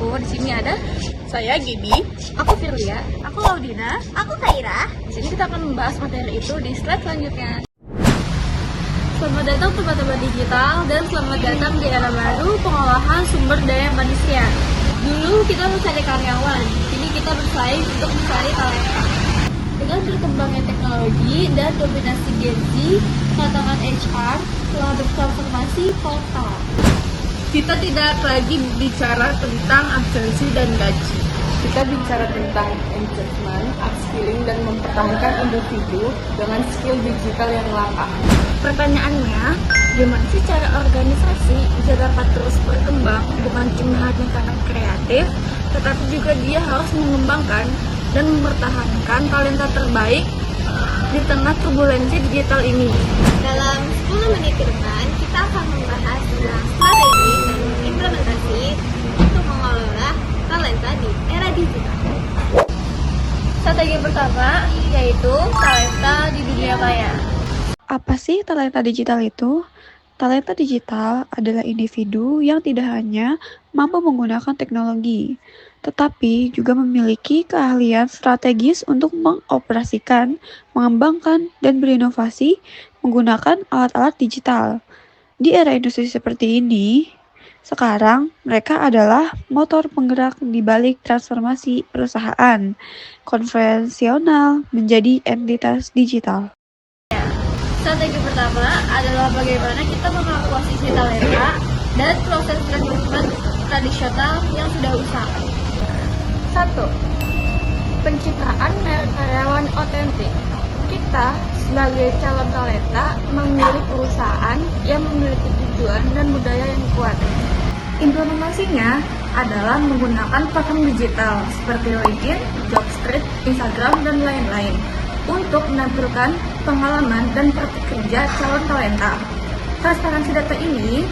aku. Di sini ada Saya Gibi. aku Firlia. Aku Laudina. Aku Kaira. Di sini kita akan membahas materi itu di slide selanjutnya. Selamat datang teman-teman digital dan selamat datang di era baru pengolahan sumber daya manusia. Dulu kita mencari karyawan, kini kita bersaing untuk mencari talenta. Dengan berkembangnya teknologi dan dominasi Gen Z, tantangan HR telah bertransformasi total. Kita tidak lagi bicara tentang absensi dan gaji. Kita bicara tentang engagement, upskilling, dan mempertahankan individu dengan skill digital yang langka. Pertanyaannya, gimana sih cara organisasi bisa dapat terus berkembang bukan cuma hanya karena kreatif, tetapi juga dia harus mengembangkan dan mempertahankan talenta terbaik di tengah turbulensi digital ini. Dalam 10 menit ke depan, kita akan membahas tentang strategi dan implementasi untuk mengelola talenta di era digital. Strategi pertama yaitu talenta di dunia maya. Apa sih talenta digital itu? Talenta digital adalah individu yang tidak hanya mampu menggunakan teknologi, tetapi juga memiliki keahlian strategis untuk mengoperasikan, mengembangkan, dan berinovasi menggunakan alat-alat digital. Di era industri seperti ini, sekarang mereka adalah motor penggerak di balik transformasi perusahaan konvensional menjadi entitas digital. Strategi pertama adalah bagaimana kita mengakuisisi talenta dan proses rekrutmen tradisional yang sudah usang. 1. Pencitraan karyawan otentik. Kita sebagai calon talenta memilih perusahaan yang memiliki tujuan dan budaya yang kuat. Implementasinya adalah menggunakan platform digital seperti LinkedIn, Jobstreet, Instagram, dan lain-lain untuk menampilkan pengalaman dan praktik kerja calon talenta. Transparansi data ini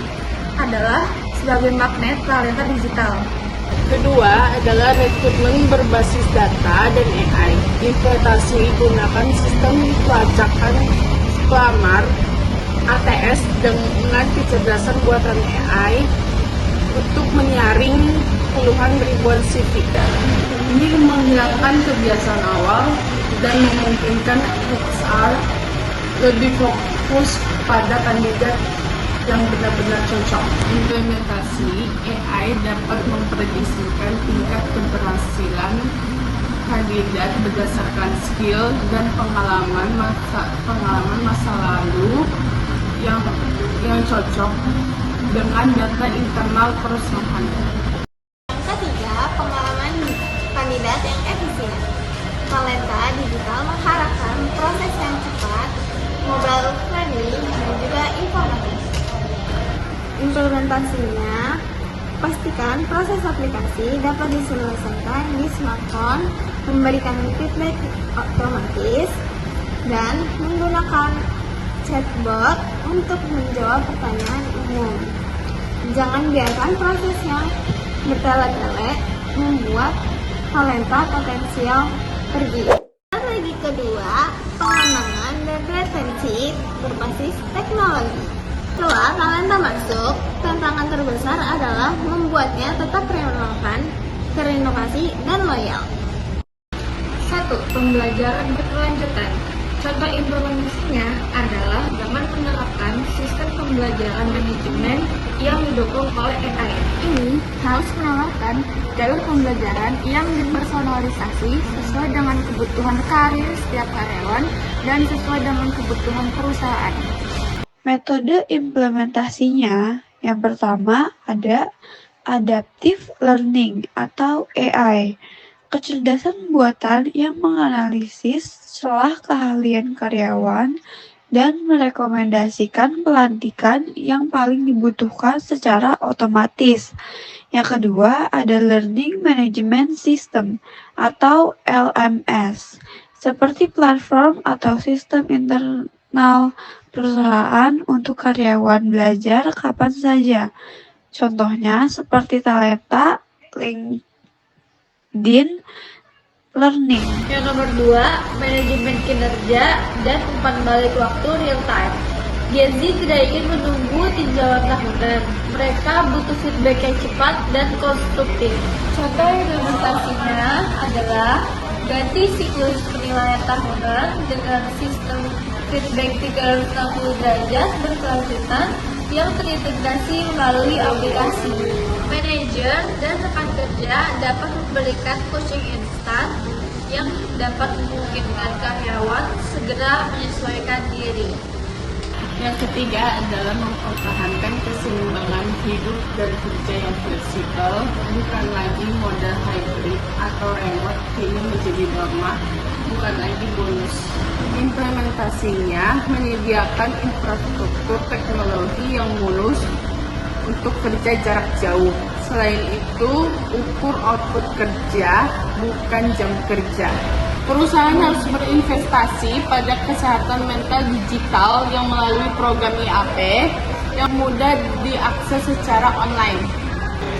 adalah sebagai magnet talenta digital. Kedua adalah rekrutmen berbasis data dan AI. Implementasi gunakan sistem pelacakan pelamar ATS dengan kecerdasan buatan AI untuk menyaring puluhan ribuan CV. Ini menghilangkan kebiasaan awal dan memungkinkan HR lebih fokus pada kandidat yang benar-benar cocok. Implementasi AI dapat memprediksikan tingkat keberhasilan kandidat berdasarkan skill dan pengalaman masa lalu yang cocok dengan data internal perusahaan. Yang ketiga, pengalaman kandidat yang efisien. Talenta digital mengharapkan proses yang cepat, mobile friendly, dan juga informatif. Implementasinya, pastikan proses aplikasi dapat diselesaikan di smartphone, memberikan feedback otomatis, dan menggunakan chatbot untuk menjawab pertanyaan umum. Jangan biarkan proses yang bertele-tele membuat talenta potensial pergi. Strategi kedua, pengembangan dan retensi berbasis teknologi. Setelah talenta masuk, tantangan terbesar adalah membuatnya tetap relevan, terinovasi, dan loyal. 1. Pembelajaran berkelanjutan. Contoh implementasinya adalah dengan menerapkan sistem pembelajaran manajemen yang didukung oleh AI. Ini harus menawarkan jalur pembelajaran yang dipersonalisasi sesuai dengan kebutuhan karir setiap karyawan dan sesuai dengan kebutuhan perusahaan. Metode implementasinya yang pertama ada adaptive learning atau AI. Kecerdasan buatan yang menganalisis celah keahlian karyawan dan merekomendasikan pelantikan yang paling dibutuhkan secara otomatis. Yang kedua ada Learning Management System atau LMS, seperti platform atau sistem internal perusahaan untuk karyawan belajar kapan saja. Contohnya seperti Talenta, LinkedIn Learning. Yang nomor 2, manajemen kinerja dan umpan balik waktu real time. Gen Z tidak ingin menunggu tinjauan tahunan. Mereka butuh feedback yang cepat dan konstruktif. Contoh implementasinya adalah ganti siklus penilaian tahunan dengan sistem feedback 360 derajat berkelanjutan yang terintegrasi melalui aplikasi. Manajer dan rekan kerja dapat memberikan coaching instan yang dapat memungkinkan karyawan segera menyesuaikan diri. Yang ketiga adalah mempertahankan keseimbangan hidup dan kerja yang fleksibel, bukan lagi model hybrid atau remote kini menjadi norma, bukan lagi bonus. Implementasinya menyediakan infrastruktur teknologi yang mulus untuk kerja jarak jauh. Selain itu, ukur output kerja, bukan jam kerja. Perusahaan harus berinvestasi pada kesehatan mental digital yang melalui program IAP yang mudah diakses secara online.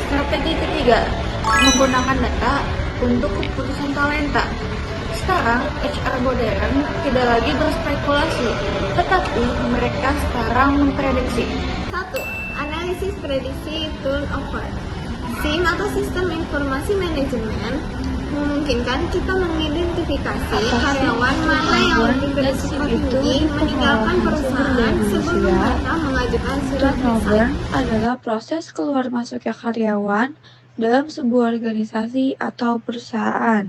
Strategi ketiga, menggunakan data untuk keputusan talenta. Sekarang, HR modern tidak lagi berspekulasi, tetapi mereka sekarang memprediksi. 1. Analisis prediksi turnover. SIM atau Sistem Informasi Manajemen memungkinkan kita mengidentifikasi karyawan mana yang lebih berisiko tinggi meninggalkan perusahaan sebelum mereka mengajukan surat Turnover resign. adalah proses keluar masuknya karyawan dalam sebuah organisasi atau perusahaan.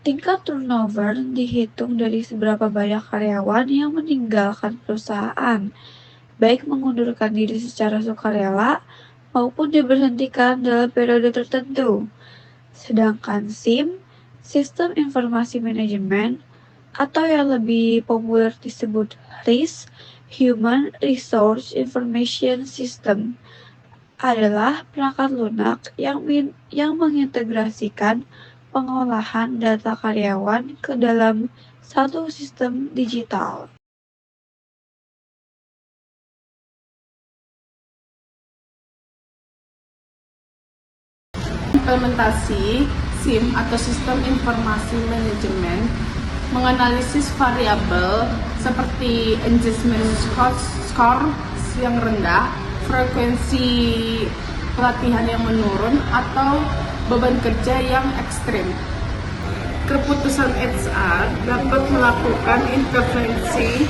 Tingkat turnover dihitung dari seberapa banyak karyawan yang meninggalkan perusahaan, baik mengundurkan diri secara sukarela maupun diberhentikan dalam periode tertentu. Sedangkan SIM, Sistem Informasi Manajemen, atau yang lebih populer disebut RIS, Human Resource Information System, adalah perangkat lunak yang mengintegrasikan pengolahan data karyawan ke dalam satu sistem digital. Implementasi SIM atau Sistem Informasi Manajemen menganalisis variabel seperti engagement score yang rendah, frekuensi pelatihan yang menurun, atau beban kerja yang ekstrim. Keputusan HR dapat melakukan intervensi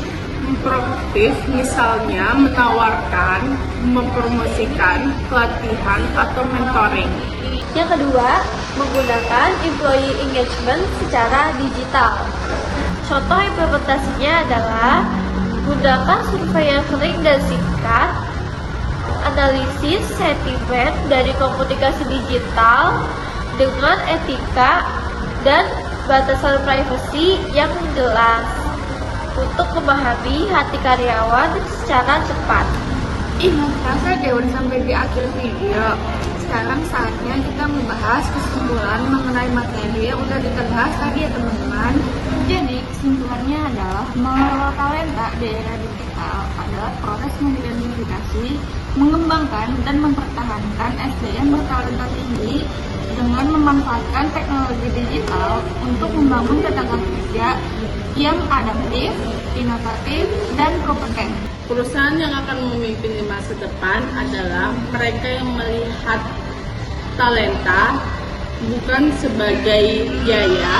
proaktif, misalnya menawarkan, mempromosikan pelatihan atau mentoring. Yang kedua, menggunakan employee engagement secara digital. Contoh implementasinya adalah gunakan survei yang sering dan singkat, analisis sentimen dari komunikasi digital dengan etika dan batasan privasi yang jelas untuk memahami hati karyawan secara cepat. Nggak terasa deh udah sampai di akhir video. Sekarang saatnya kita membahas kesimpulan mengenai materi yang udah kita bahas tadi ya teman-teman. Jadi kesimpulannya adalah mengelola talenta di era digital adalah proses mengidentifikasi, mengembangkan dan mempertahankan SDM bertalenta tinggi dengan memanfaatkan teknologi digital untuk membangun tenaga kerja yang adaptif, inovatif, dan kompeten. Perusahaan yang akan memimpin di masa depan adalah mereka yang melihat talenta bukan sebagai biaya,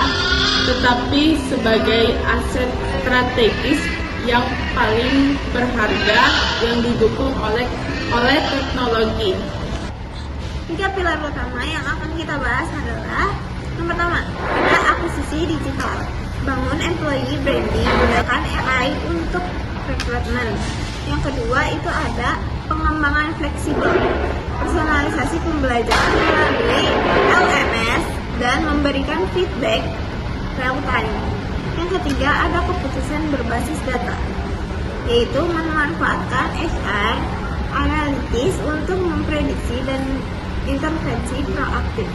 tetapi sebagai aset strategis yang paling berharga yang didukung oleh teknologi. 3 pilar utama yang akan kita bahas adalah yang pertama, ada akuisisi digital. Bangun employee branding, gunakan AI untuk rekrutmen. Yang kedua itu ada pengembangan fleksibel, personalisasi pembelajaran melalui LMS dan memberikan feedback real time. Yang ketiga ada keputusan berbasis data, yaitu memanfaatkan HR analitis untuk memprediksi dan intervensi proaktif.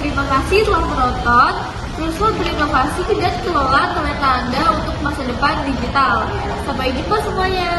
Terima kasih telah menonton. Teruslah berinovasi dan kelola talenta Anda untuk masa depan digital. Sampai jumpa semuanya.